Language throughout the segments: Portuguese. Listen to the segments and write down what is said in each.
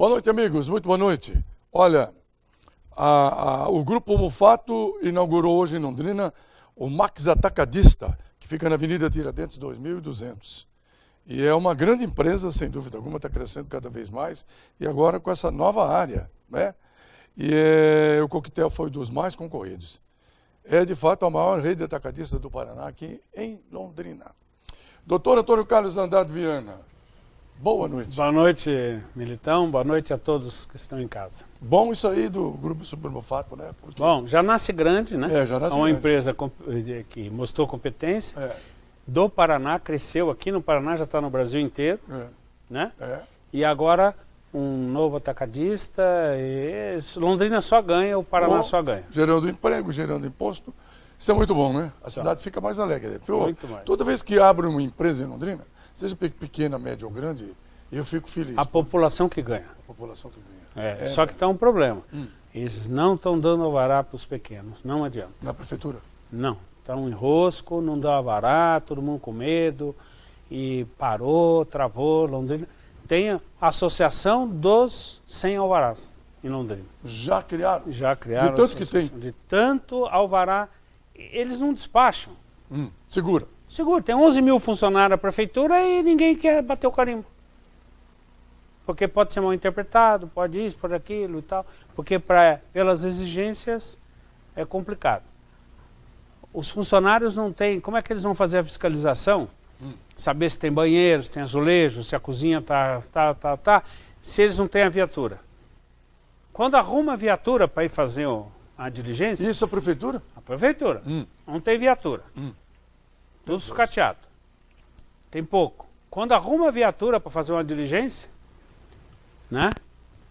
Boa noite, amigos. Muito boa noite. Olha, o Grupo Mufato inaugurou hoje em Londrina o Max Atacadista, que fica na Avenida Tiradentes 2200. E é uma grande empresa, sem dúvida alguma, está crescendo cada vez mais. E agora com essa nova área, né? E o coquetel foi dos mais concorridos. É, de fato, a maior rede atacadista do Paraná aqui em Londrina. Doutor Antônio Carlos Andrade Viana, boa noite. Boa noite, Militão. Boa noite a todos que estão em casa. Bom isso aí do Grupo Super Mufato, né? Porque... Bom, já nasce grande, né? Já nasce é uma grande. empresa que mostrou competência. Do Paraná, cresceu aqui no Paraná, já está no Brasil inteiro, né? E agora um novo atacadista, Londrina só ganha, o Paraná só ganha. Gerando emprego, gerando imposto, isso é muito bom, né? A cidade fica mais alegre. Muito mais. Toda vez que abre uma empresa em Londrina, seja pequena, média ou grande, eu fico feliz. A população que ganha. A população que ganha. Só que está um problema. Eles não estão dando alvará para os pequenos, não adianta. Na prefeitura? Não. Está um enrosco, não dá alvará, todo mundo com medo, e parou, travou, Londrina. Tem a Associação dos Sem Alvarás em Londrina. Já criaram? Já criaram. De tanto que tem? De tanto alvará, eles não despacham. Segura? Segura, tem 11 mil funcionários da prefeitura e ninguém quer bater o carimbo. Porque pode ser mal interpretado, pode isso, pode aquilo e tal. Porque pelas exigências é complicado. Os funcionários não têm... Como é que eles vão fazer a fiscalização? Saber se tem banheiro, se tem azulejo, se a cozinha tá, se eles não têm a viatura. Quando arruma a viatura para ir fazer a diligência... Isso a prefeitura? A prefeitura. Não tem viatura. Tudo sucateado. Tem pouco. Quando arruma a viatura para fazer uma diligência, né,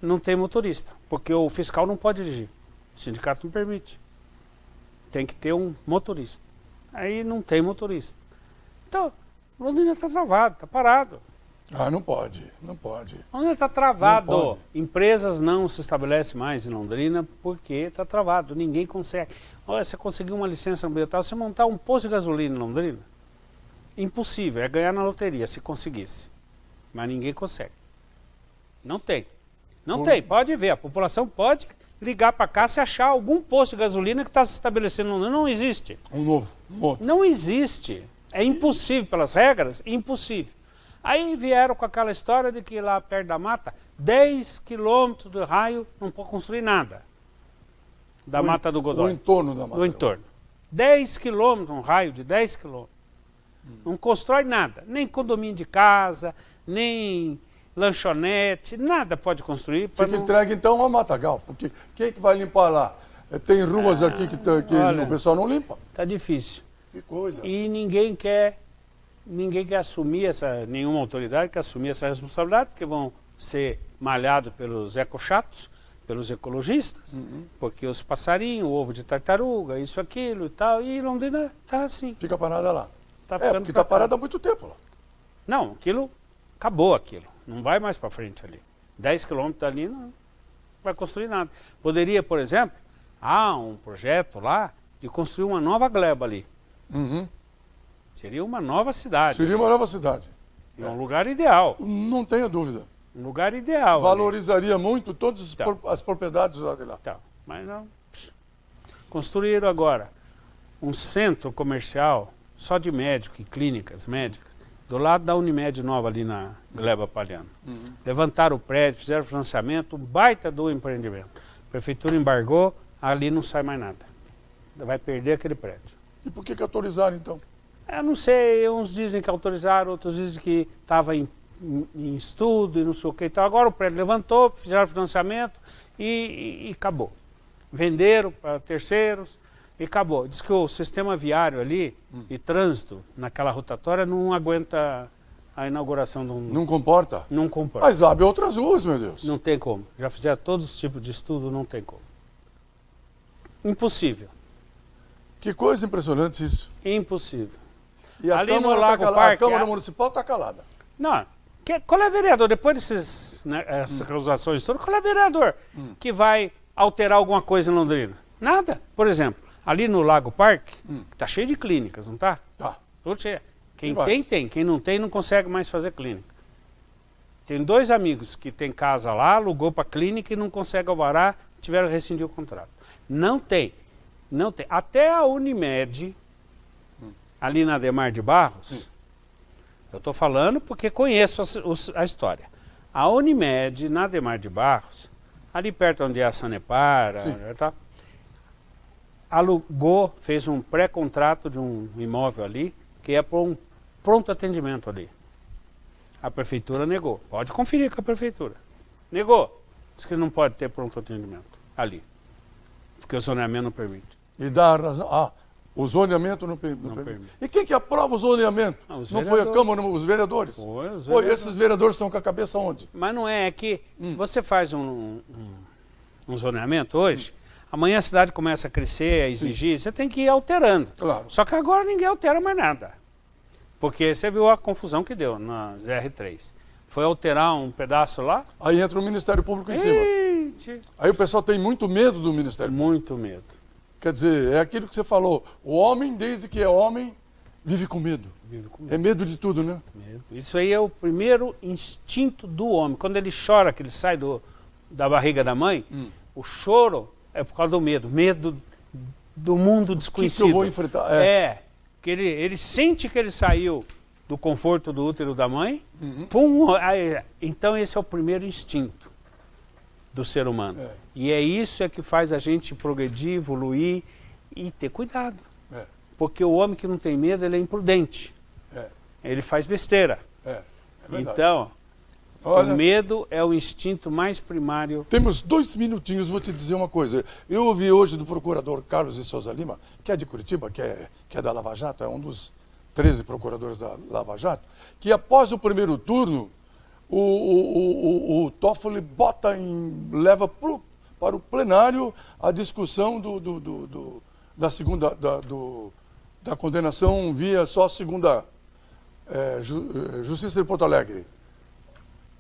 não tem motorista. Porque o fiscal não pode dirigir. O sindicato não permite. Tem que ter um motorista. Aí não tem motorista. Então, Londrina está travado, está parado. Não pode, não pode. Londrina está travado. Não pode. Empresas não se estabelecem mais em Londrina porque está travado. Ninguém consegue. Olha, você conseguiu uma licença ambiental, você montar um posto de gasolina em Londrina, impossível, é ganhar na loteria se conseguisse. Mas ninguém consegue. Não tem. Não tem, pode ver, a população pode ligar para cá se achar algum posto de gasolina que está se estabelecendo. Não existe. Um outro. Não existe. É impossível, pelas regras, impossível. Aí vieram com aquela história de que lá perto da mata, 10 quilômetros de raio, não pode construir nada. Da mata do Godói. O entorno da mata. O entorno. 10 quilômetros, um raio de 10 quilômetros. Não constrói nada. Nem condomínio de casa, nem... lanchonete, nada pode construir. Fica entregue então ao matagal, porque quem é que vai limpar lá? Tem ruas aqui que olha, o pessoal não limpa. Tá difícil. Que coisa. E ninguém quer assumir nenhuma autoridade quer assumir essa responsabilidade, porque vão ser malhados pelos ecochatos, pelos ecologistas, porque os passarinhos, o ovo de tartaruga, isso, aquilo e tal, e Londrina tá assim. Fica parada lá. Tá ficando porque tá parada há muito tempo lá. Não, acabou aquilo. Não vai mais para frente ali. 10 quilômetros dali não vai construir nada. Poderia, por exemplo, há um projeto lá de construir uma nova gleba ali. Seria uma nova cidade. Seria uma nova cidade. E um lugar ideal. Não tenha dúvida. Um lugar ideal. Valorizaria muito todas as propriedades lá de lá. Mas não. Construíram agora um centro comercial só de médico e clínicas médicas. Do lado da Unimed Nova, ali na Gleba Palhano. Levantaram o prédio, fizeram financiamento, um baita do empreendimento. A prefeitura embargou, ali não sai mais nada. Vai perder aquele prédio. E por que autorizaram, então? Eu não sei, uns dizem que autorizaram, outros dizem que estava em estudo e não sei o que e tal. Agora o prédio levantou, fizeram financiamento e acabou. Venderam para terceiros e acabou. Diz que o sistema viário ali e trânsito naquela rotatória não aguenta a inauguração de um... Não comporta? Não comporta. Mas abre outras ruas, meu Deus. Não tem como. Já fizeram todos os tipos de estudo, não tem como. Impossível. Que coisa impressionante isso. Impossível. E a ali Câmara no Lago Parque... A Câmara Municipal está calada. Não. Qual é vereador, depois dessas acusações todas, qual é vereador que vai alterar alguma coisa em Londrina? Nada. Por exemplo, ali no Lago Parque, que está cheio de clínicas, não está? Tá. Tudo cheio. Quem tem, tem. Quem não tem, não consegue mais fazer clínica. Tem 2 amigos que tem casa lá, alugou para a clínica e não consegue alvará, tiveram que rescindir o contrato. Não tem. Não tem. Até a Unimed, ali na Adhemar de Barros, eu estou falando porque conheço a história. A Unimed, na Adhemar de Barros, ali perto onde é a Sanepar, tá, alugou, fez um pré-contrato de um imóvel ali, que é para um pronto atendimento ali. A prefeitura negou. Pode conferir com a prefeitura. Negou. Diz que não pode ter pronto atendimento ali. Porque o zoneamento não permite. E dá razão. O zoneamento não permite. E quem que aprova o zoneamento? Não foi a Câmara, os vereadores? Foi, os vereadores. Esses vereadores estão com a cabeça onde? Mas não é que você faz um zoneamento hoje, amanhã a cidade começa a crescer, a exigir, você tem que ir alterando. Claro. Só que agora ninguém altera mais nada. Porque você viu a confusão que deu na ZR3. Foi alterar um pedaço lá. Aí entra o Ministério Público em cima. Aí o pessoal tem muito medo do Ministério Público. Muito medo. Quer dizer, é aquilo que você falou. O homem, desde que é homem, vive com medo. É medo de tudo, né? Medo. Isso aí é o primeiro instinto do homem. Quando ele chora, que ele sai da barriga da mãe, o choro é por causa do medo. Medo do mundo desconhecido. O que eu vou enfrentar? Que ele sente que ele saiu do conforto do útero da mãe, então esse é o primeiro instinto do ser humano. E é isso que faz a gente progredir, evoluir e ter cuidado. Porque o homem que não tem medo, ele é imprudente. Ele faz besteira. Então, olha, o medo é o instinto mais primário. Temos 2 minutinhos, vou te dizer uma coisa. Eu ouvi hoje do procurador Carlos de Souza Lima, que é de Curitiba, que é da Lava Jato, é um dos 13 procuradores da Lava Jato, que após o primeiro turno, o Toffoli leva para o plenário a discussão da condenação via só segunda Justiça de Porto Alegre.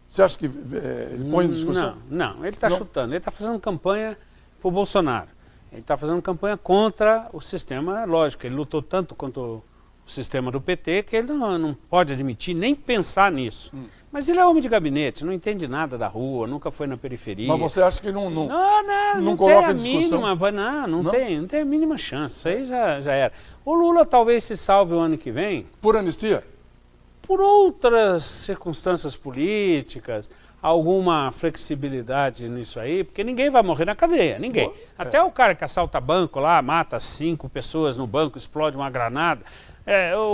Você acha que ele põe em discussão? Não, ele está chutando, ele está fazendo campanha para o Bolsonaro. Ele está fazendo campanha contra o sistema, lógico, ele lutou tanto contra o sistema do PT que ele não pode admitir, nem pensar nisso. Mas ele é homem de gabinete, não entende nada da rua, nunca foi na periferia. Mas você acha que não tem coloca a em discussão? Mínima, não tem a mínima chance, isso aí já era. O Lula talvez se salve o ano que vem. Por anistia? Por outras circunstâncias políticas, alguma flexibilidade nisso aí, porque ninguém vai morrer na cadeia, ninguém. Até o cara que assalta banco lá, mata 5 pessoas no banco, explode uma granada,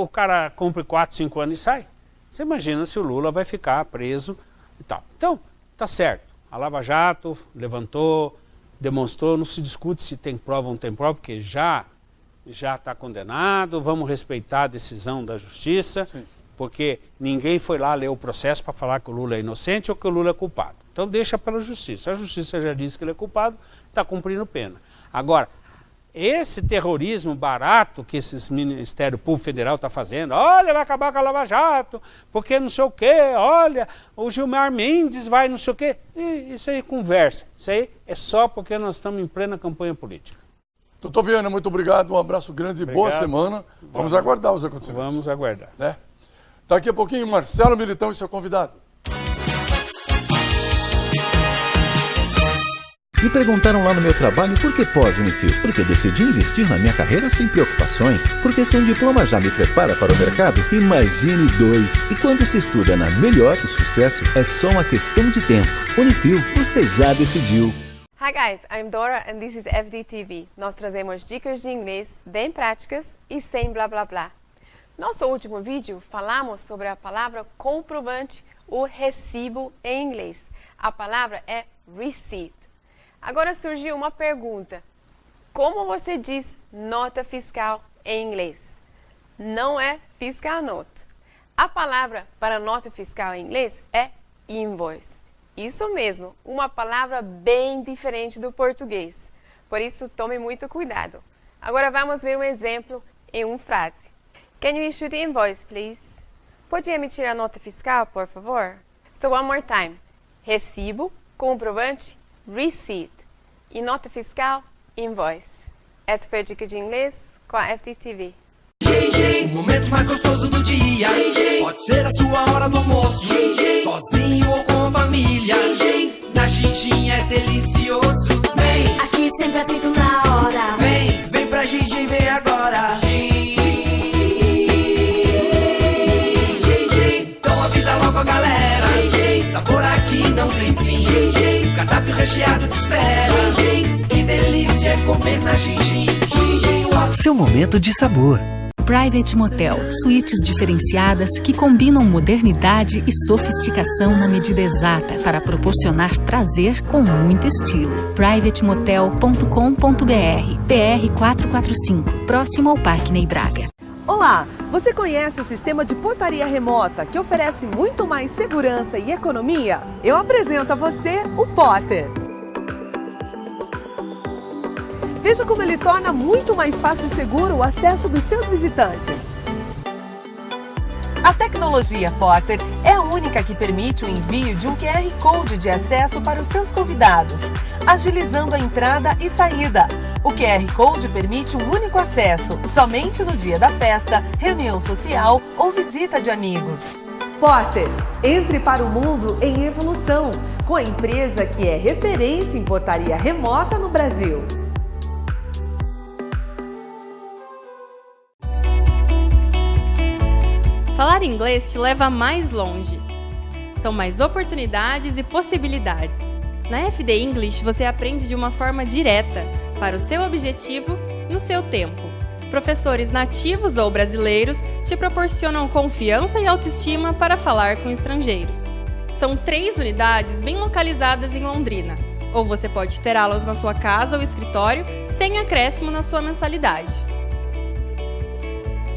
o cara cumpre 4, 5 anos e sai. Você imagina se o Lula vai ficar preso e tal. Então, tá certo. A Lava Jato levantou, demonstrou, não se discute se tem prova ou não tem prova, porque já está condenado, vamos respeitar a decisão da justiça. Sim. Porque ninguém foi lá ler o processo para falar que o Lula é inocente ou que o Lula é culpado. Então deixa pela justiça. A justiça já disse que ele é culpado, está cumprindo pena. Agora, esse terrorismo barato que esse Ministério Público Federal está fazendo, olha, vai acabar com a Lava Jato, porque não sei o quê, olha, o Gilmar Mendes vai não sei o quê. Isso aí é conversa. Isso aí é só porque nós estamos em plena campanha política. Doutor Viana, muito obrigado, um abraço grande e boa semana. Vamos aguardar os acontecimentos. Vamos aguardar. Né? Daqui a pouquinho, Marcelo Militão e seu convidado. Me perguntaram lá no meu trabalho por que pós-Unifil. Porque decidi investir na minha carreira sem preocupações. Porque se um diploma já me prepara para o mercado, imagine 2. E quando se estuda na melhor, o sucesso é só uma questão de tempo. Unifil, você já decidiu. Hi guys, I'm Dora and this is FDTV. Nós trazemos dicas de inglês bem práticas e sem blá blá blá. Nosso último vídeo falamos sobre a palavra comprovante, o recibo em inglês. A palavra é receipt. Agora surgiu uma pergunta. Como você diz nota fiscal em inglês? Não é fiscal note. A palavra para nota fiscal em inglês é invoice. Isso mesmo, uma palavra bem diferente do português. Por isso, tome muito cuidado. Agora vamos ver um exemplo em uma frase. Can you issue the invoice, please? Pode emitir a nota fiscal, por favor? So one more time. Recibo, comprovante, receipt. E nota fiscal, invoice. Essa foi a dica de inglês com a FDTV. O momento mais gostoso do dia. Pode ser a sua hora do almoço, sozinho ou com a família. Na Xinxin é delicioso. Vem, Aqui sempre é feito na hora. vem pra Xinxin, vem agora. Então avisa logo a galera. Sabor aqui não tem fim. O cardápio recheado te espera. Que delícia é comer na Xinxin. Seu momento de sabor. Private Motel, suítes diferenciadas que combinam modernidade e sofisticação na medida exata para proporcionar prazer com muito estilo. privatemotel.com.br, PR 445, próximo ao Parque Ney Braga. Olá, você conhece o sistema de portaria remota que oferece muito mais segurança e economia? Eu apresento a você o Porter. Veja como ele torna muito mais fácil e seguro o acesso dos seus visitantes. A tecnologia Porter é a única que permite o envio de um QR Code de acesso para os seus convidados, agilizando a entrada e saída. O QR Code permite um único acesso, somente no dia da festa, reunião social ou visita de amigos. Porter, entre para o mundo em evolução, com a empresa que é referência em portaria remota no Brasil. Falar inglês te leva mais longe. São mais oportunidades e possibilidades. Na FD English você aprende de uma forma direta, para o seu objetivo, no seu tempo. Professores nativos ou brasileiros te proporcionam confiança e autoestima para falar com estrangeiros. São 3 unidades bem localizadas em Londrina, ou você pode ter aulas na sua casa ou escritório sem acréscimo na sua mensalidade.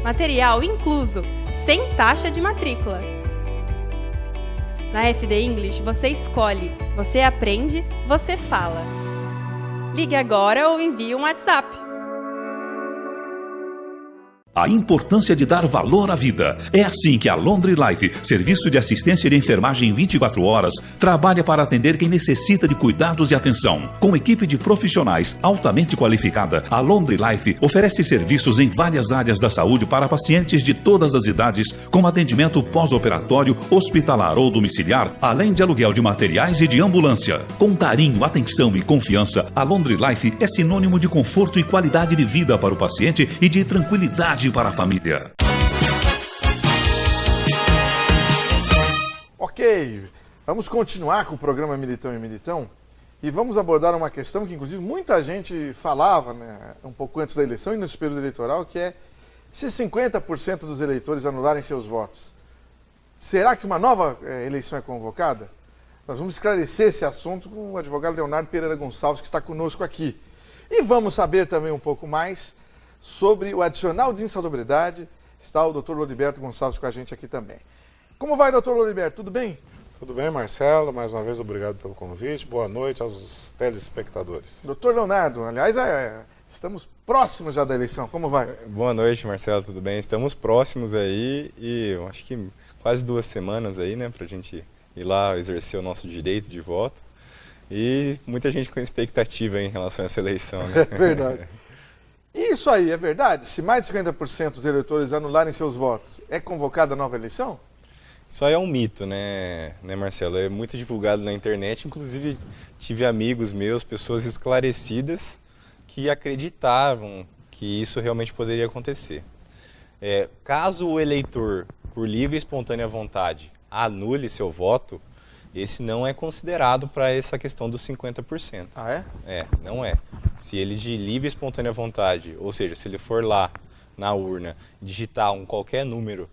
Material incluso, sem taxa de matrícula. Na FD English você escolhe, você aprende, você fala. Ligue agora ou envie um WhatsApp. A importância de dar valor à vida. É assim que a Laundry Life, serviço de assistência de enfermagem 24 horas, trabalha para atender quem necessita de cuidados e atenção. Com equipe de profissionais altamente qualificada, a Laundry Life oferece serviços em várias áreas da saúde para pacientes de todas as idades, com atendimento pós-operatório, hospitalar ou domiciliar, além de aluguel de materiais e de ambulância. Com carinho, atenção e confiança, a Laundry Life é sinônimo de conforto e qualidade de vida para o paciente e de tranquilidade para a família. Ok, vamos continuar com o programa Militão e Militão e vamos abordar uma questão que inclusive muita gente falava, né, um pouco antes da eleição e nesse período eleitoral, que é se 50% dos eleitores anularem seus votos, será que uma nova eleição é convocada? Nós vamos esclarecer esse assunto com o advogado Leonardo Pereira Gonçalves, que está conosco aqui. E vamos saber também um pouco mais sobre o adicional de insalubridade. Está o Dr. Loliberto Gonçalves com a gente aqui também. Como vai, Dr. Loliberto? Tudo bem? Tudo bem, Marcelo. Mais uma vez, obrigado pelo convite. Boa noite aos telespectadores. Dr. Leonardo, aliás, estamos próximos já da eleição. Como vai? Boa noite, Marcelo. Tudo bem? Estamos próximos aí e eu acho que quase 2 semanas aí, né, para a gente ir lá exercer o nosso direito de voto. E muita gente com expectativa em relação a essa eleição, né? É verdade. Isso aí, é verdade? Se mais de 50% dos eleitores anularem seus votos, é convocada a nova eleição? Isso aí é um mito, né, Marcelo? É muito divulgado na internet, inclusive tive amigos meus, pessoas esclarecidas, que acreditavam que isso realmente poderia acontecer. Caso o eleitor, por livre e espontânea vontade, anule seu voto, esse não é considerado para essa questão dos 50%. Ah, é? Não é. Se ele de livre e espontânea vontade, ou seja, se ele for lá na urna, digitar qualquer número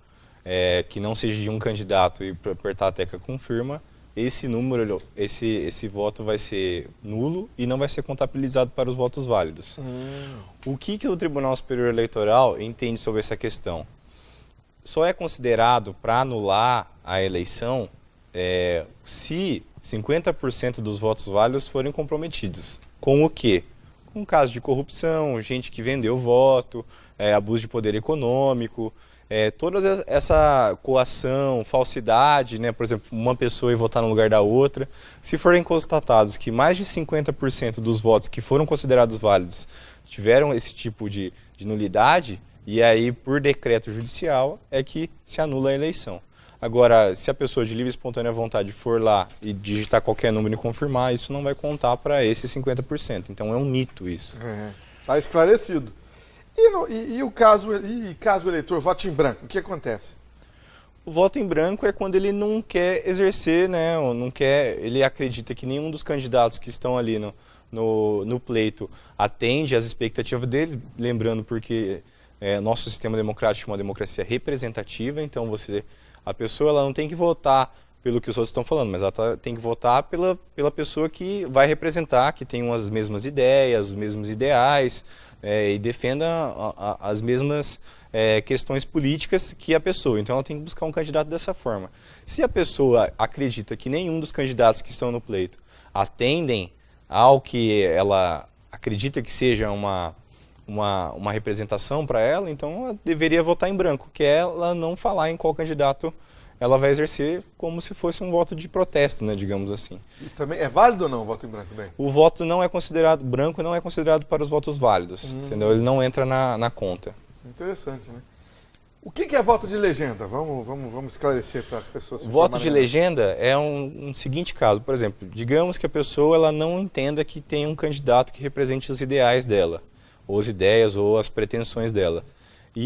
que não seja de um candidato e apertar a tecla confirma, esse número, esse voto vai ser nulo e não vai ser contabilizado para os votos válidos. O que o Tribunal Superior Eleitoral entende sobre essa questão? Só é considerado para anular a eleição se 50% dos votos válidos forem comprometidos. Com o quê? Com casos de corrupção, gente que vendeu voto, abuso de poder econômico, toda essa coação, falsidade, né? Por exemplo, uma pessoa ir votar no lugar da outra. Se forem constatados que mais de 50% dos votos que foram considerados válidos tiveram esse tipo de nulidade, E aí, por decreto judicial, é que se anula a eleição. Agora, se a pessoa de livre e espontânea vontade for lá e digitar qualquer número e confirmar, isso não vai contar para esses 50%. Então é um mito isso. Está esclarecido. E caso o eleitor vote em branco, o que acontece? O voto em branco é quando ele não quer exercer, né? Ou não quer, ele acredita que nenhum dos candidatos que estão ali no pleito atende às expectativas dele, lembrando porque nosso sistema democrático é uma democracia representativa, então a pessoa ela não tem que votar pelo que os outros estão falando, mas ela tem que votar pela pessoa que vai representar, que tem as mesmas ideias, os mesmos ideais, e defenda as mesmas questões políticas que a pessoa. Então ela tem que buscar um candidato dessa forma. Se a pessoa acredita que nenhum dos candidatos que estão no pleito atendem ao que ela acredita que seja uma representação para ela, então ela deveria votar em branco, que é ela não falar em qual candidato ela vai exercer, como se fosse um voto de protesto, né, digamos assim. E também é válido ou não o voto em branco, bem? O voto não é considerado, branco não é considerado para os votos válidos, entendeu? Ele não entra na conta. Interessante, né? O que é voto de legenda? Vamos esclarecer para as pessoas. O voto de legenda é um seguinte caso, por exemplo, digamos que a pessoa ela não entenda que tem um candidato que represente os ideais dela, ou as ideias, ou as pretensões dela.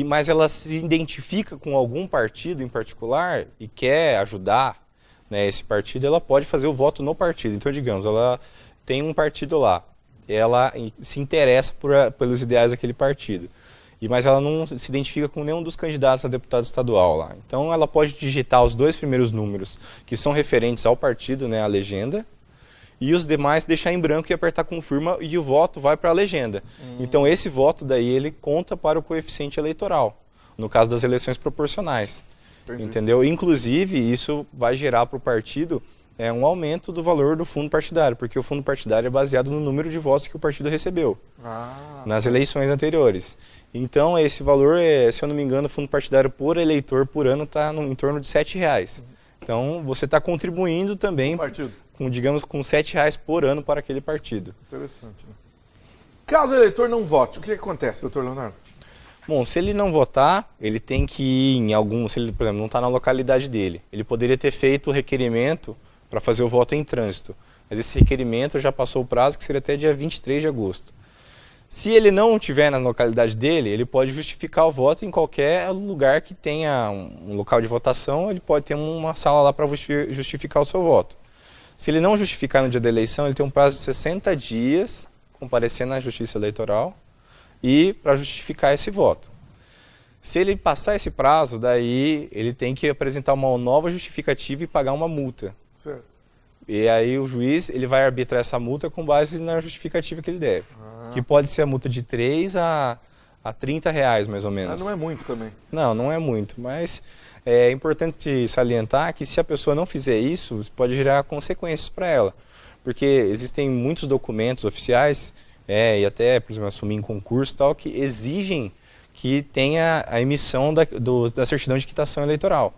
Mas ela se identifica com algum partido em particular e quer ajudar, né, esse partido, ela pode fazer o voto no partido. Então, digamos, ela tem um partido lá, ela se interessa pelos ideais daquele partido, mas ela não se identifica com nenhum dos candidatos a deputado estadual lá. Então, ela pode digitar os 2 primeiros números que são referentes ao partido, né, à legenda, e os demais deixar em branco e apertar confirma e o voto vai para a legenda. Então esse voto daí ele conta para o coeficiente eleitoral, no caso das eleições proporcionais. Entendi. Entendeu? Inclusive isso vai gerar para o partido um aumento do valor do fundo partidário, porque o fundo partidário é baseado no número de votos que o partido recebeu nas eleições anteriores. Então esse valor, se eu não me engano, o fundo partidário por eleitor por ano está em torno de R$7. Então você está contribuindo também digamos, com R$7 por ano para aquele partido. Interessante, né? Caso o eleitor não vote, o que acontece, doutor Leonardo? Bom, se ele não votar, ele tem que ir em algum, se ele, por exemplo, não está na localidade dele, ele poderia ter feito o requerimento para fazer o voto em trânsito. Mas esse requerimento já passou o prazo, que seria até dia 23 de agosto. Se ele não estiver na localidade dele, ele pode justificar o voto em qualquer lugar que tenha um local de votação, ele pode ter uma sala lá para justificar o seu voto. Se ele não justificar no dia da eleição, ele tem um prazo de 60 dias, comparecer na Justiça Eleitoral, e para justificar esse voto. Se ele passar esse prazo, daí ele tem que apresentar uma nova justificativa e pagar uma multa. Certo. E aí o juiz ele vai arbitrar essa multa com base na justificativa que ele deve. Que pode ser a multa de R$3 a R$30, mais ou menos. Não é muito também. Não é muito, mas é importante salientar que se a pessoa não fizer isso, pode gerar consequências para ela. Porque existem muitos documentos oficiais, e até, por exemplo, assumir em concurso e tal, que exigem que tenha a emissão da certidão de quitação eleitoral.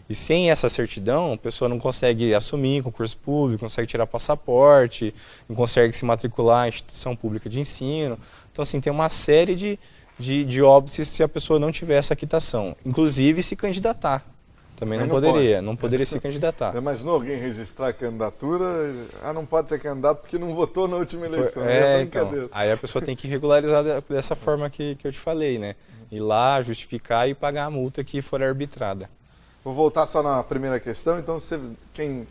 E sem essa certidão, a pessoa não consegue assumir em concurso público, não consegue tirar passaporte, não consegue se matricular em instituição pública de ensino. Então, assim, tem uma série de óbices se a pessoa não tiver essa quitação. Inclusive, se candidatar. Também não poderia se candidatar. Já imaginou alguém registrar a candidatura? Não pode ser candidato porque não votou na última eleição. Então, aí a pessoa tem que regularizar dessa forma que eu te falei, né? Ir lá, justificar e pagar a multa que for arbitrada. Vou voltar só na primeira questão. Então, quem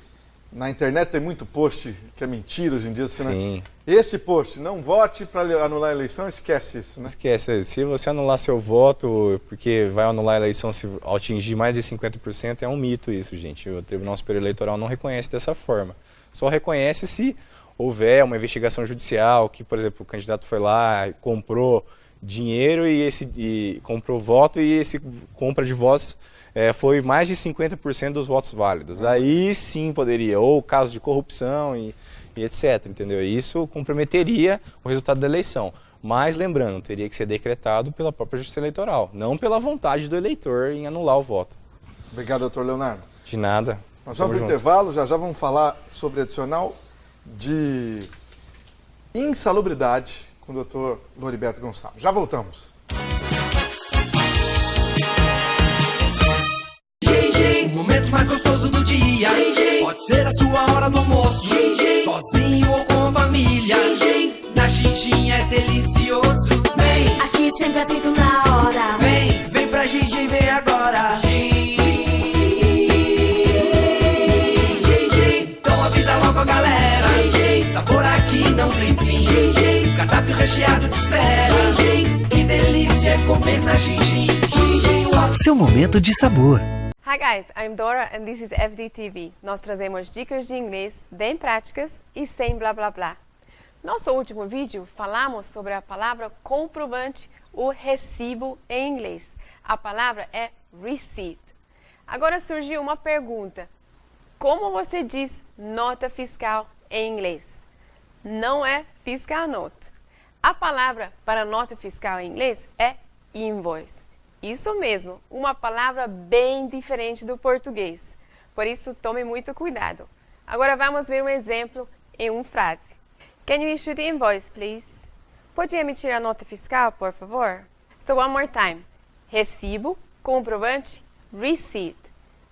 na internet tem muito post que é mentira hoje em dia. Sim. Né? Esse post, não vote para anular a eleição, esquece isso, né? Esquece. Se você anular seu voto, porque vai anular a eleição se atingir mais de 50%, é um mito isso, gente. O Tribunal Superior Eleitoral não reconhece dessa forma. Só reconhece se houver uma investigação judicial, que, por exemplo, o candidato foi lá e comprou dinheiro e comprou voto e esse compra de votos foi mais de 50% dos votos válidos. Aí sim poderia, ou caso de corrupção e etc, entendeu? Isso comprometeria o resultado da eleição. Mas, lembrando, teria que ser decretado pela própria Justiça Eleitoral, não pela vontade do eleitor em anular o voto. Obrigado, doutor Leonardo. De nada. Nós vamos para o intervalo, já vamos falar sobre adicional de insalubridade com o doutor Loriberto Gonçalves. Já voltamos. O momento mais gostoso do dia. Pode ser a sua hora do almoço. Sozinho ou com família. Na Xinxin é delicioso. Vem, Aqui sempre é feito na hora. vem pra Xinxin, vem agora. Então avisa logo a galera. Sabor aqui não tem fim. Cardápio recheado te espera. Que delícia é comer na Xinxin. Seu momento de sabor. Hi guys, I'm Dora and this is FDTV. Nós trazemos dicas de inglês bem práticas e sem blá blá blá. Nosso último vídeo falamos sobre a palavra comprovante, o recibo em inglês. A palavra é receipt. Agora surgiu uma pergunta. Como você diz nota fiscal em inglês? Não é fiscal note. A palavra para nota fiscal em inglês é invoice. Isso mesmo, uma palavra bem diferente do português. Por isso, tome muito cuidado. Agora vamos ver um exemplo em uma frase. Can you issue the invoice, please? Pode emitir a nota fiscal, por favor? So one more time. Recibo, comprovante, receipt.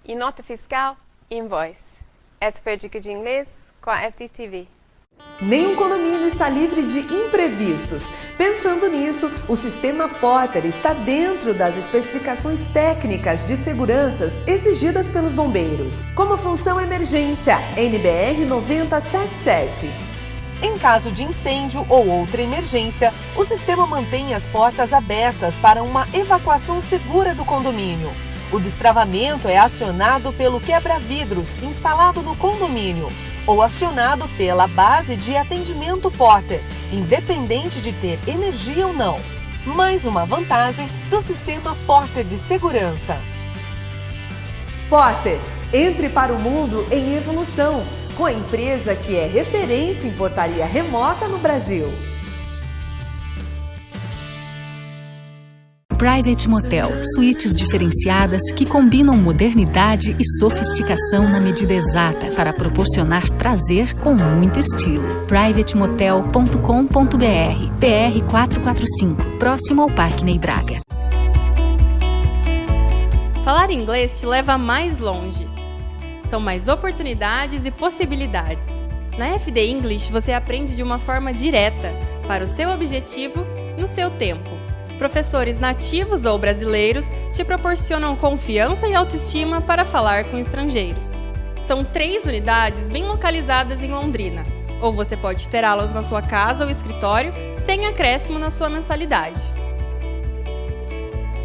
E nota fiscal, invoice. Essa foi a dica de inglês com a FDTV. Nenhum condomínio está livre de imprevistos. Pensando nisso, o sistema Porter está dentro das especificações técnicas de seguranças exigidas pelos bombeiros, como função emergência NBR 9077. Em caso de incêndio ou outra emergência, o sistema mantém as portas abertas para uma evacuação segura do condomínio. O destravamento é acionado pelo quebra-vidros instalado no condomínio ou acionado pela base de atendimento Porter, independente de ter energia ou não. Mais uma vantagem do sistema Porter de segurança. Porter, entre para o mundo em evolução, com a empresa que é referência em portaria remota no Brasil. Private Motel, suítes diferenciadas que combinam modernidade e sofisticação na medida exata para proporcionar prazer com muito estilo. privatemotel.com.br, PR 445, próximo ao Parque Ney Braga. Falar inglês te leva mais longe. São mais oportunidades e possibilidades. Na FD English você aprende de uma forma direta, para o seu objetivo, no seu tempo. Professores nativos ou brasileiros te proporcionam confiança e autoestima para falar com estrangeiros. São 3 unidades bem localizadas em Londrina, ou você pode terá-las na sua casa ou escritório sem acréscimo na sua mensalidade.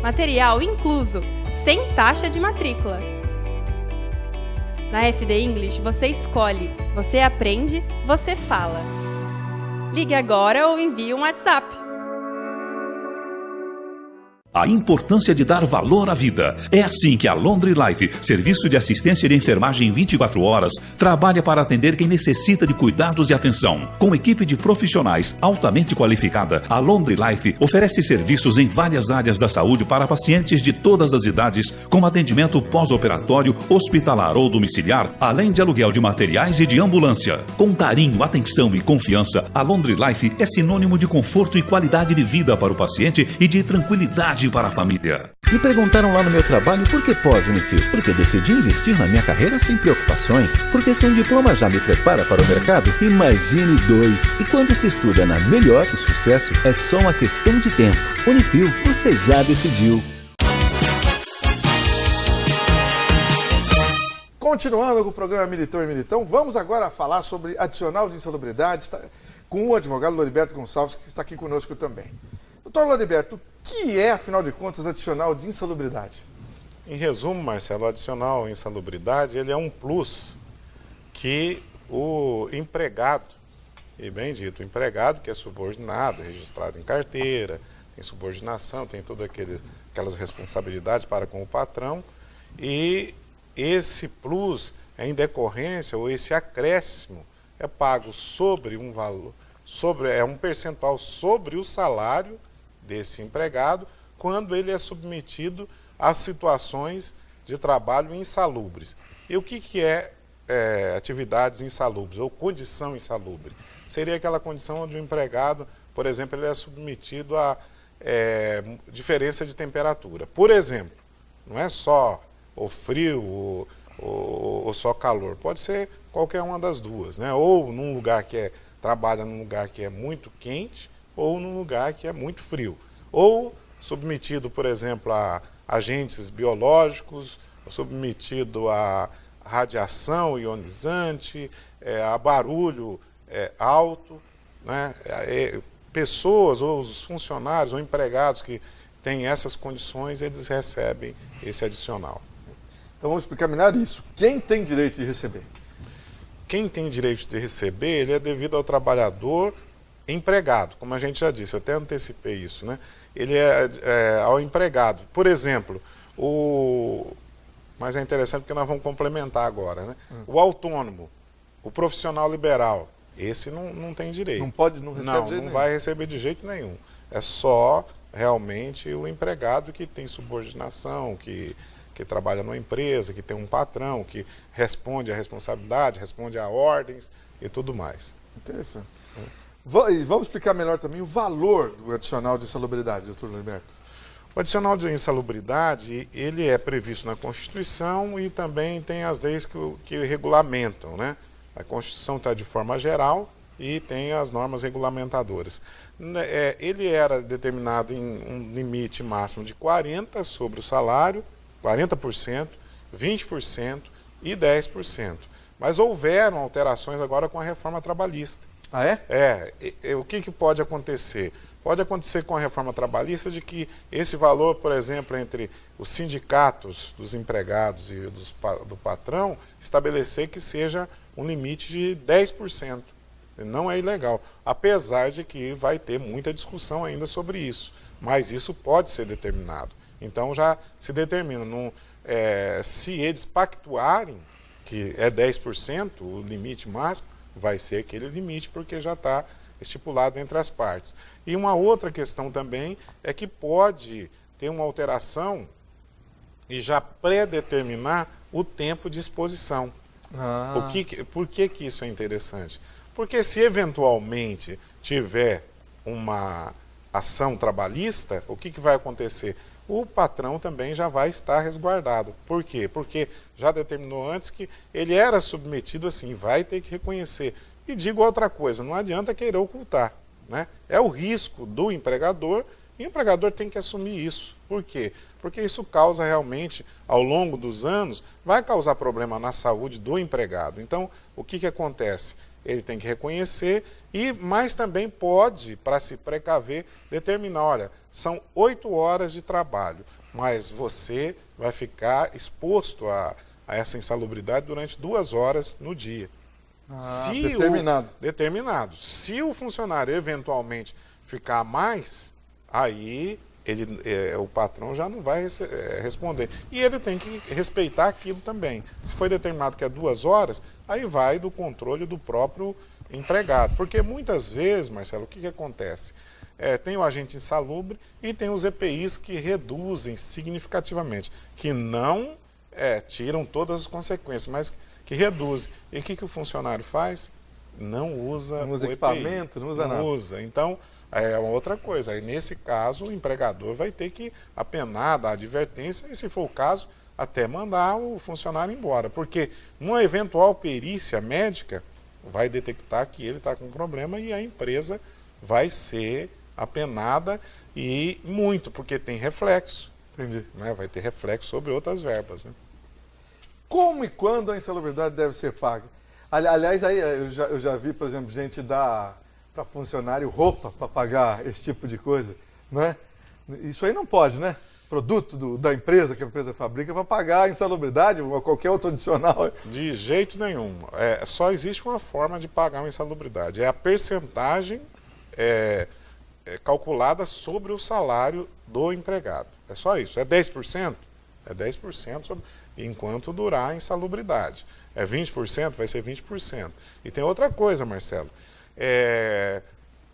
Material incluso, sem taxa de matrícula. Na FD English você escolhe, você aprende, você fala. Ligue agora ou envie um WhatsApp. A importância de dar valor à vida. É assim que a Laundry Life, serviço de assistência de enfermagem 24 horas, trabalha para atender quem necessita de cuidados e atenção. Com equipe de profissionais altamente qualificada, a Laundry Life oferece serviços em várias áreas da saúde para pacientes de todas as idades, com atendimento pós-operatório, hospitalar ou domiciliar, além de aluguel de materiais e de ambulância. Com carinho, atenção e confiança, a Laundry Life é sinônimo de conforto e qualidade de vida para o paciente e de tranquilidade para a família. Me perguntaram lá no meu trabalho por que pós-Unifil. Porque decidi investir na minha carreira sem preocupações. Porque se um diploma já me prepara para o mercado, imagine 2. E quando se estuda na melhor, o sucesso é só uma questão de tempo. Unifil, você já decidiu. Continuando com o programa Militão e Militão, vamos agora falar sobre adicional de insalubridade com o advogado Loriberto Gonçalves, que está aqui conosco também. Doutor Loriberto, o que é, afinal de contas, adicional de insalubridade? Em resumo, Marcelo, o adicional insalubridade ele é um plus que o empregado, e bem dito, o empregado que é subordinado, registrado em carteira, tem subordinação, tem todas aquelas responsabilidades para com o patrão, e esse plus é em decorrência, ou esse acréscimo é pago sobre um valor, é um percentual sobre o salário desse empregado quando ele é submetido a situações de trabalho insalubres. E o que é atividades insalubres ou condição insalubre? Seria aquela condição onde o empregado, por exemplo, ele é submetido a diferença de temperatura. Por exemplo, não é só ou frio, ou só calor. Pode ser qualquer uma das duas, né? Ou num lugar trabalha num lugar que é muito quente, ou num lugar que é muito frio. Ou submetido, por exemplo, a agentes biológicos, submetido a radiação ionizante, a barulho alto, né? Pessoas, ou os funcionários, ou empregados que têm essas condições, eles recebem esse adicional. Então vamos explicar melhor isso. Quem tem direito de receber? Quem tem direito de receber, ele é devido ao trabalhador empregado, como a gente já disse, eu até antecipei isso, né? Ele é ao empregado. Por exemplo, mas é interessante porque nós vamos complementar agora, né? O autônomo, o profissional liberal, esse não tem direito. Não recebe de jeito nenhum. Não vai receber de jeito nenhum. É só realmente o empregado que tem subordinação, que trabalha numa empresa, que tem um patrão, que responde à responsabilidade, responde a ordens e tudo mais. Interessante. E vamos explicar melhor também o valor do adicional de insalubridade, doutor Norberto. O adicional de insalubridade, ele é previsto na Constituição e também tem as leis que regulamentam, né? A Constituição está de forma geral e tem as normas regulamentadoras. Ele era determinado em um limite máximo de 40% sobre o salário, 40%, 20% e 10%. Mas houveram alterações agora com a reforma trabalhista. Ah, é? O que pode acontecer? Pode acontecer com a reforma trabalhista de que esse valor, por exemplo, entre os sindicatos dos empregados e do patrão, estabelecer que seja um limite de 10%. Não é ilegal, apesar de que vai ter muita discussão ainda sobre isso. Mas isso pode ser determinado. Então já se determina, se eles pactuarem que é 10%, o limite máximo, vai ser aquele limite porque já está estipulado entre as partes. E uma outra questão também é que pode ter uma alteração e já pré-determinar o tempo de exposição. Por que isso é interessante? Porque se eventualmente tiver uma ação trabalhista, o que vai acontecer? O patrão também já vai estar resguardado. Por quê? Porque já determinou antes que ele era submetido assim, vai ter que reconhecer. E digo outra coisa, não adianta querer ocultar, né? É o risco do empregador e o empregador tem que assumir isso. Por quê? Porque isso causa realmente, ao longo dos anos, vai causar problema na saúde do empregado. Então, o que acontece? Ele tem que reconhecer, mas também pode, para se precaver, determinar, olha, são 8 horas de trabalho, mas você vai ficar exposto a essa insalubridade durante 2 horas no dia. Determinado. Se o funcionário eventualmente ficar mais, aí o patrão já não vai responder. E ele tem que respeitar aquilo também. Se foi determinado que é 2 horas, aí vai do controle do próprio empregado. Porque muitas vezes, Marcelo, o que acontece? Tem o agente insalubre e tem os EPIs que reduzem significativamente, que não tiram todas as consequências, mas que reduzem. E o que o funcionário faz? Não usa o equipamento, EPI, não usa nada. Então, é uma outra coisa. Aí, nesse caso, o empregador vai ter que apenar, dar advertência e, se for o caso, até mandar o funcionário embora. Porque uma eventual perícia médica vai detectar que ele está com problema e a empresa vai ser apenada e muito, porque tem reflexo. Entendi. Né? Vai ter reflexo sobre outras verbas. Né? Como e quando a insalubridade deve ser paga? Aliás, aí eu já vi, por exemplo, gente dar para funcionário roupa para pagar esse tipo de coisa, não é? Isso aí não pode, né? Produto da empresa, que a empresa fabrica, para pagar a insalubridade ou qualquer outro adicional. De jeito nenhum. Só existe uma forma de pagar uma insalubridade. É a percentagem calculada sobre o salário do empregado. É só isso. É 10%? É 10% enquanto durar a insalubridade. É 20%? Vai ser 20%. E tem outra coisa, Marcelo.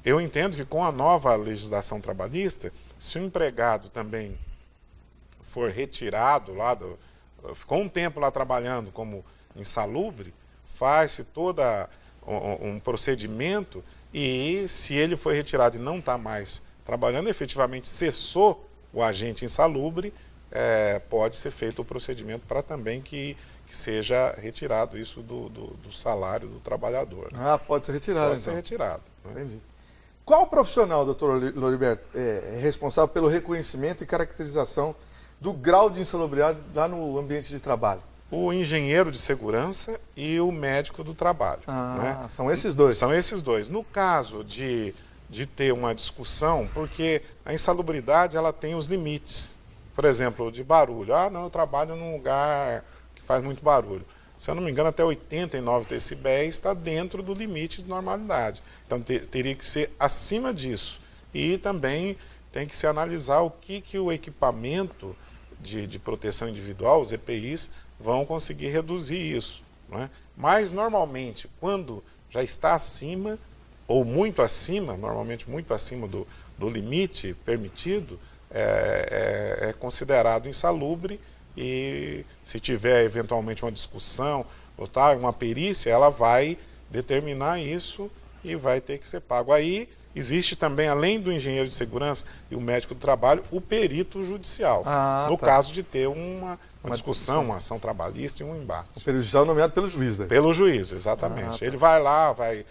Eu entendo que com a nova legislação trabalhista, se o empregado também for retirado lá, ficou um tempo lá trabalhando como insalubre, faz-se todo um procedimento e se ele foi retirado e não está mais trabalhando, efetivamente cessou o agente insalubre, pode ser feito o procedimento para também que seja retirado isso do salário do trabalhador. Ah, pode ser retirado. Pode ser retirado. Né? Entendi. Qual profissional, doutor Loriberto, é responsável pelo reconhecimento e caracterização do grau de insalubridade lá no ambiente de trabalho? O engenheiro de segurança e o médico do trabalho. Né? São esses dois? São esses dois. No caso de ter uma discussão, porque a insalubridade ela tem os limites. Por exemplo, de barulho. Não, eu trabalho num lugar que faz muito barulho. Se eu não me engano, até 89 decibéis está dentro do limite de normalidade. Então, teria que ser acima disso. E também tem que se analisar o que o equipamento de proteção individual, os EPIs, vão conseguir reduzir isso. Né? Mas, normalmente, quando já está acima, ou muito acima, normalmente muito acima do limite permitido, é considerado insalubre e se tiver eventualmente uma discussão ou uma perícia, ela vai determinar isso e vai ter que ser pago. Aí existe também, além do engenheiro de segurança e o médico do trabalho, o perito judicial, no caso de ter uma discussão, uma ação trabalhista e um embate. O perito judicial nomeado pelo juiz, né? Pelo juiz, exatamente. Ele vai lá, vai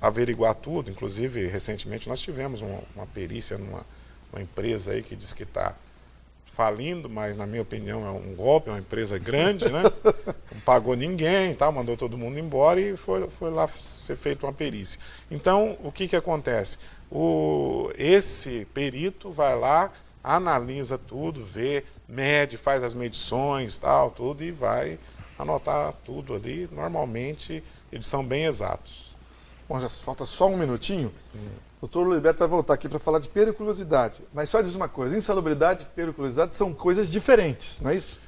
averiguar tudo. Inclusive, recentemente nós tivemos uma perícia numa empresa aí que diz que está falindo, mas na minha opinião é um golpe, é uma empresa grande, né? Não pagou ninguém, mandou todo mundo embora e foi lá ser feita uma perícia. Então, o que acontece? Esse perito vai lá, analisa tudo, vê, mede, faz as medições, tudo, e vai anotar tudo ali. Normalmente, eles são bem exatos. Bom, já falta só um minutinho. O doutor Loriberto vai voltar aqui para falar de periculosidade. Mas só diz uma coisa, insalubridade e periculosidade são coisas diferentes, não é isso?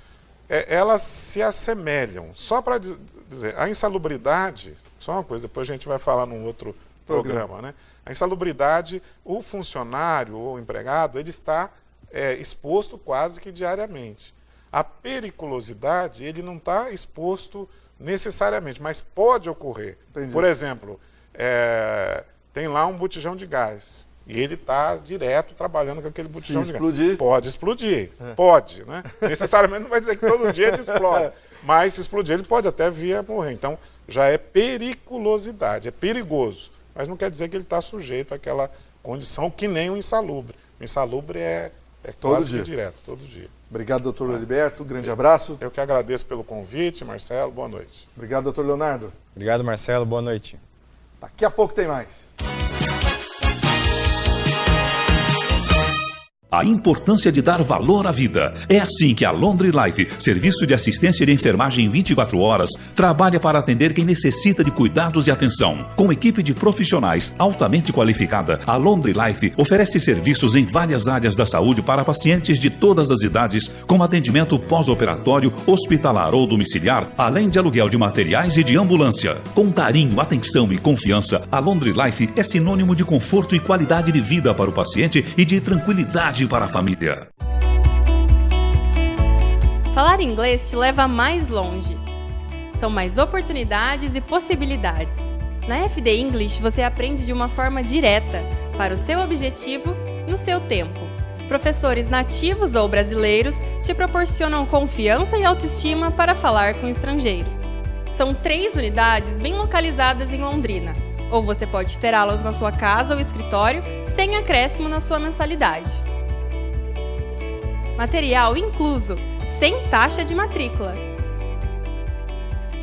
Elas se assemelham. Só para dizer, a insalubridade, só uma coisa, depois a gente vai falar num outro programa, né? A insalubridade, o funcionário ou o empregado, ele está exposto quase que diariamente. A periculosidade, ele não está exposto necessariamente, mas pode ocorrer. Entendi. Por exemplo, tem lá um botijão de gás e ele está direto trabalhando com aquele botijão de gás. Pode explodir, pode, né? Necessariamente não vai dizer que todo dia ele explode, mas se explodir ele pode até vir a morrer. Então já é periculosidade, é perigoso, mas não quer dizer que ele está sujeito àquela condição que nem o insalubre. O insalubre é quase que direto, todo dia. Obrigado, doutor Loriberto, grande abraço. Eu que agradeço pelo convite, Marcelo, boa noite. Obrigado, doutor Leonardo. Obrigado, Marcelo, boa noite. Daqui a pouco tem mais. A importância de dar valor à vida. É assim que a Laundry Life, serviço de assistência de enfermagem 24 horas, trabalha para atender quem necessita de cuidados e atenção. Com equipe de profissionais altamente qualificada, a Laundry Life oferece serviços em várias áreas da saúde para pacientes de todas as idades, com atendimento pós-operatório, hospitalar ou domiciliar, além de aluguel de materiais e de ambulância. Com carinho, atenção e confiança, a Laundry Life é sinônimo de conforto e qualidade de vida para o paciente e de tranquilidade para a família. Falar inglês te leva mais longe. São mais oportunidades e possibilidades. Na FD English você aprende de uma forma direta, para o seu objetivo, no seu tempo. Professores nativos ou brasileiros te proporcionam confiança e autoestima para falar com estrangeiros. São 3 unidades bem localizadas em Londrina, ou você pode ter aulas na sua casa ou escritório sem acréscimo na sua mensalidade. Material incluso, sem taxa de matrícula.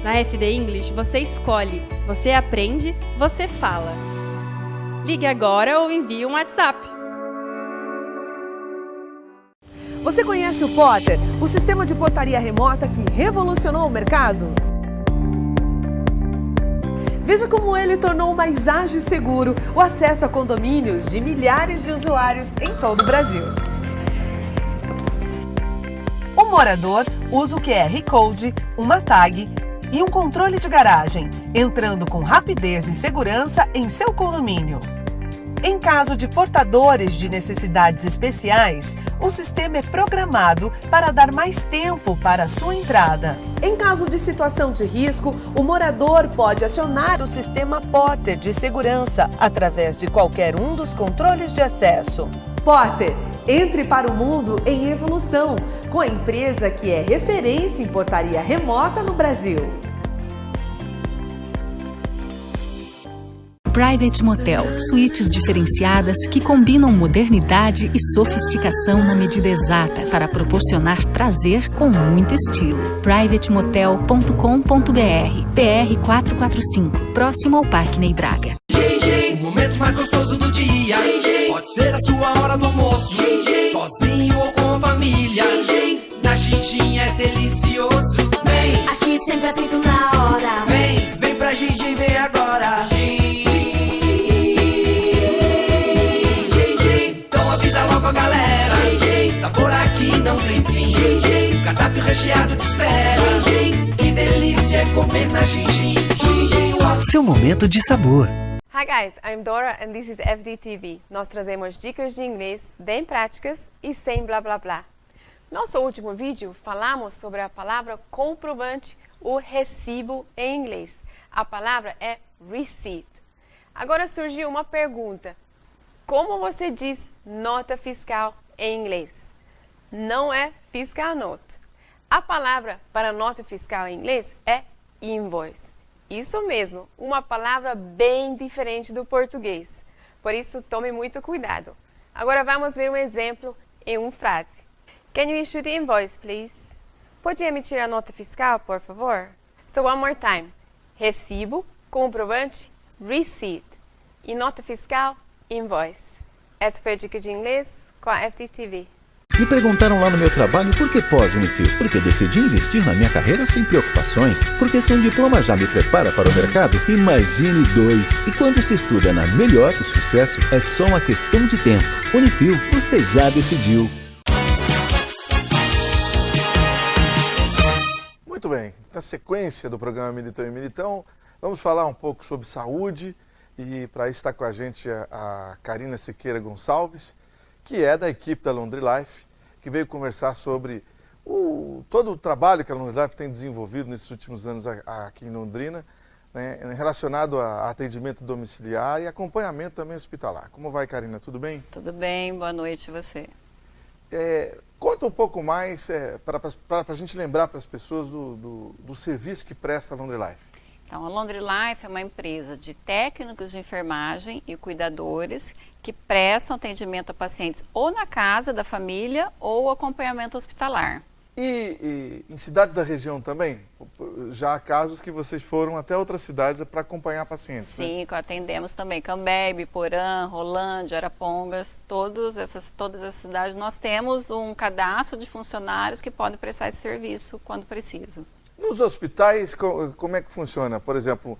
Na FD English você escolhe, você aprende, você fala. Ligue agora ou envie um WhatsApp. Você conhece o Potter, o sistema de portaria remota que revolucionou o mercado? Veja como ele tornou mais ágil e seguro o acesso a condomínios de milhares de usuários em todo o Brasil. O morador usa o QR Code, uma tag e um controle de garagem, entrando com rapidez e segurança em seu condomínio. Em caso de portadores de necessidades especiais, o sistema é programado para dar mais tempo para a sua entrada. Em caso de situação de risco, o morador pode acionar o sistema Potter de segurança através de qualquer um dos controles de acesso. Potter, entre para o mundo em evolução, com a empresa que é referência em portaria remota no Brasil. Private Motel, suítes diferenciadas que combinam modernidade e sofisticação na medida exata para proporcionar prazer com muito estilo. privatemotel.com.br, PR 445, próximo ao Parque Ney Braga. O momento mais gostoso do dia. Pode ser a sua hora do almoço. Sozinho ou com a família. Na Xinxin é delicioso. Vem, Aqui sempre atento na hora. vem pra Xinxin, vem agora. Então avisa logo a galera. Sabor aqui não tem fim. Cardápio recheado te espera. Que delícia é comer na Xinxin. Seu momento de sabor. Hi guys, I'm Dora and this is FDTV. Nós trazemos dicas de inglês bem práticas e sem blá blá blá. Nosso último vídeo falamos sobre a palavra comprovante, o recibo em inglês. A palavra é receipt. Agora surgiu uma pergunta. Como você diz nota fiscal em inglês? Não é fiscal note. A palavra para nota fiscal em inglês é invoice. Isso mesmo, uma palavra bem diferente do português. Por isso, tome muito cuidado. Agora vamos ver um exemplo em uma frase. Can you issue the invoice, please? Pode emitir a nota fiscal, por favor? So one more time. Recibo, comprovante, receipt. E nota fiscal, invoice. Essa foi a dica de inglês com a FDTV. Me perguntaram lá no meu trabalho por que pós-Unifil. Porque decidi investir na minha carreira sem preocupações. Porque se um diploma já me prepara para o mercado, imagine 2. E quando se estuda na melhor, o sucesso é só uma questão de tempo. Unifil, você já decidiu. Muito bem, na sequência do programa Militão e Militão, vamos falar um pouco sobre saúde e para isso está com a gente a Karina Siqueira Gonçalves, que é da equipe da Laundry Life, que veio conversar sobre todo o trabalho que a Laundry Life tem desenvolvido nesses últimos anos aqui em Londrina, né, relacionado a atendimento domiciliar e acompanhamento também hospitalar. Como vai, Karina? Tudo bem? Tudo bem, boa noite a você. Conta um pouco mais para a gente lembrar para as pessoas do serviço que presta a Laundry Life. Então, a Laundry Life é uma empresa de técnicos de enfermagem e cuidadores que prestam atendimento a pacientes ou na casa da família ou acompanhamento hospitalar. E em cidades da região também? Já há casos que vocês foram até outras cidades para acompanhar pacientes, Sim, né? atendemos também Cambebe, Porã, Rolândia, Arapongas, todas essas cidades. Nós temos um cadastro de funcionários que podem prestar esse serviço quando preciso. Nos hospitais, como é que funciona? Por exemplo,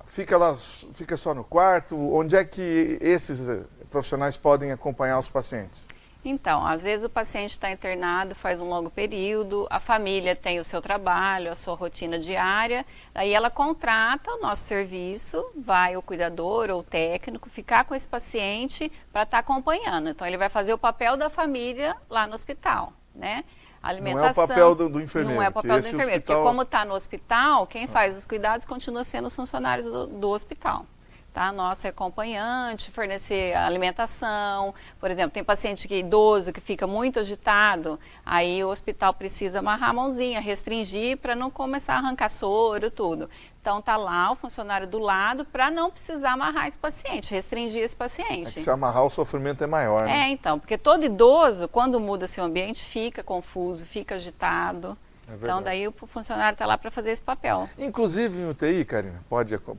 fica só no quarto? Onde é que esses profissionais podem acompanhar os pacientes? Então, às vezes o paciente está internado faz um longo período, a família tem o seu trabalho, a sua rotina diária, aí ela contrata o nosso serviço, vai o cuidador ou o técnico ficar com esse paciente para estar acompanhando. Então, ele vai fazer o papel da família lá no hospital, né? Alimentação, não é o papel do enfermeiro. Não é o papel do enfermeiro, hospital... porque como está no hospital, quem faz os cuidados continua sendo os funcionários do hospital. Tá? Nosso acompanhante, fornecer alimentação. Por exemplo, tem paciente idoso que fica muito agitado, aí o hospital precisa amarrar a mãozinha, restringir para não começar a arrancar soro, tudo. Então tá lá o funcionário do lado para não precisar amarrar esse paciente, restringir esse paciente. É que se amarrar o sofrimento é maior, né? Então, porque todo idoso, quando muda seu ambiente, fica confuso, fica agitado. Então daí o funcionário está lá para fazer esse papel. Inclusive em UTI, Karina,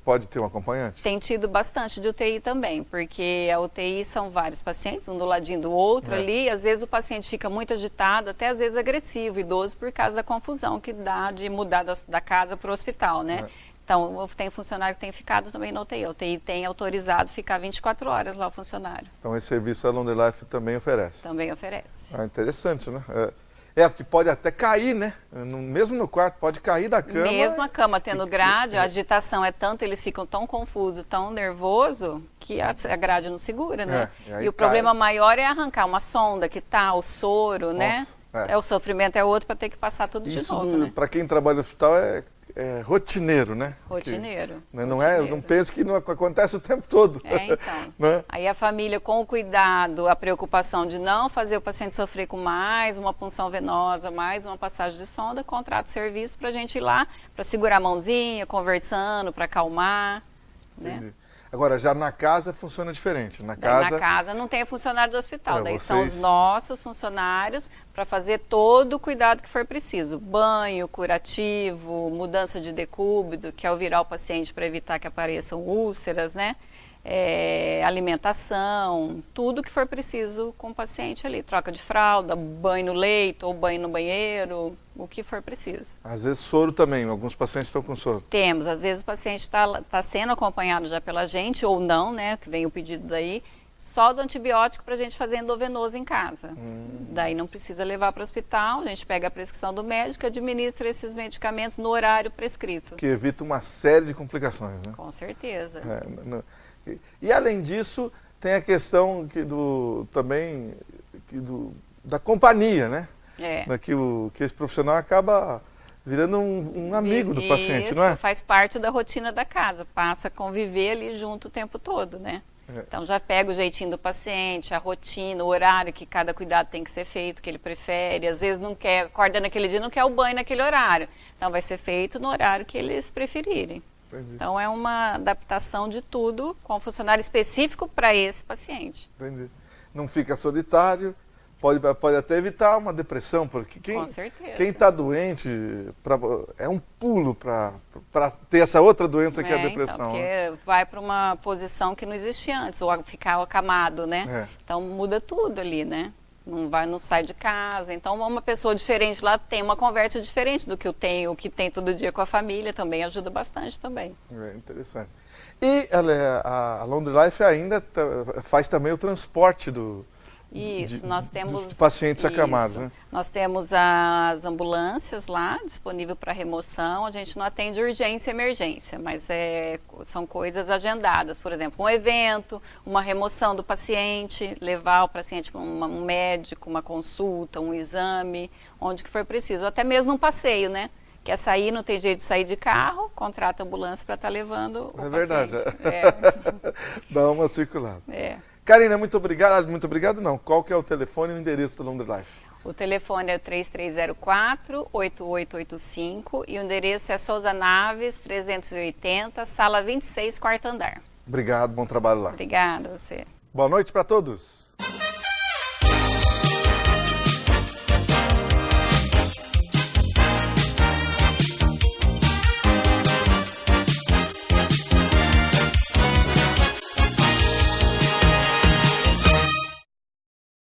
pode ter um acompanhante? Tem tido bastante de UTI também, porque a UTI são vários pacientes, um do ladinho do outro ali, às vezes o paciente fica muito agitado, até às vezes agressivo, idoso, por causa da confusão que dá de mudar da casa para o hospital, né? Então, tem funcionário que tem ficado também na UTI. A UTI tem autorizado ficar 24 horas lá o funcionário. Então esse serviço a Laundry Life também oferece? Também oferece. Interessante, né? Porque pode até cair, né? Mesmo no quarto, pode cair da cama. Mesmo a cama tendo grade, a agitação é tanta, eles ficam tão confusos, tão nervosos, que a grade não segura, né? E o problema maior é arrancar uma sonda que tá, o soro, né? O sofrimento é outro para ter que passar tudo de novo, né? Para quem trabalha no hospital rotineiro, né? Rotineiro. Não pense que não acontece o tempo todo. Então. Né? Aí a família, com o cuidado, a preocupação de não fazer o paciente sofrer com mais uma punção venosa, mais uma passagem de sonda, contrata o serviço para a gente ir lá, para segurar a mãozinha, conversando, para acalmar. Né? Agora, já na casa funciona diferente. Na casa não tem funcionário do hospital, daí são os nossos funcionários para fazer todo o cuidado que for preciso. Banho, curativo, mudança de decúbito, que é o virar o paciente para evitar que apareçam úlceras, né? Alimentação, tudo que for preciso com o paciente ali. Troca de fralda, banho no leito ou banho no banheiro, o que for preciso. Às vezes soro também, alguns pacientes estão com soro. Temos, às vezes o paciente está sendo acompanhado já pela gente ou não, né, que vem o pedido daí, só do antibiótico para a gente fazer endovenoso em casa. Daí não precisa levar para o hospital, a gente pega a prescrição do médico e administra esses medicamentos no horário prescrito. Que evita uma série de complicações, né? Com certeza. E além disso, tem a questão da companhia, né? Que esse profissional acaba virando um amigo do paciente, não é? Isso, faz parte da rotina da casa, passa a conviver ali junto o tempo todo, né? Então já pega o jeitinho do paciente, a rotina, o horário que cada cuidado tem que ser feito, que ele prefere. Às vezes não quer, acorda naquele dia, não quer o banho naquele horário. Então vai ser feito no horário que eles preferirem. Entendi. Então é uma adaptação de tudo com um funcionário específico para esse paciente. Entendi. Não fica solitário, pode até evitar uma depressão, porque quem está doente é um pulo para ter essa outra doença que é a depressão. Então, porque vai para uma posição que não existia antes, ou ficar acamado, né? Então muda tudo ali, né? Não sai de casa. Então uma pessoa diferente lá tem uma conversa diferente do que eu tenho, o que tem todo dia com a família, também ajuda bastante também. Interessante. E a Laundry Life ainda faz também o transporte dos pacientes acamados, né? Nós temos as ambulâncias lá, disponível para remoção. A gente não atende urgência e emergência, mas são coisas agendadas. Por exemplo, um evento, uma remoção do paciente, levar o paciente para um médico, uma consulta, um exame, onde que for preciso. Ou até mesmo um passeio, né? Quer sair, não tem jeito de sair de carro, contrata a ambulância para estar levando o paciente. Verdade. Dá uma circulada. Karina, muito obrigado. Muito obrigado, não. Qual que é o telefone e o endereço da Laundry Life? O telefone é o 3304-8885 e o endereço é Souza Naves, 380, sala 26, quarto andar. Obrigado, bom trabalho lá. Obrigada a você. Boa noite para todos.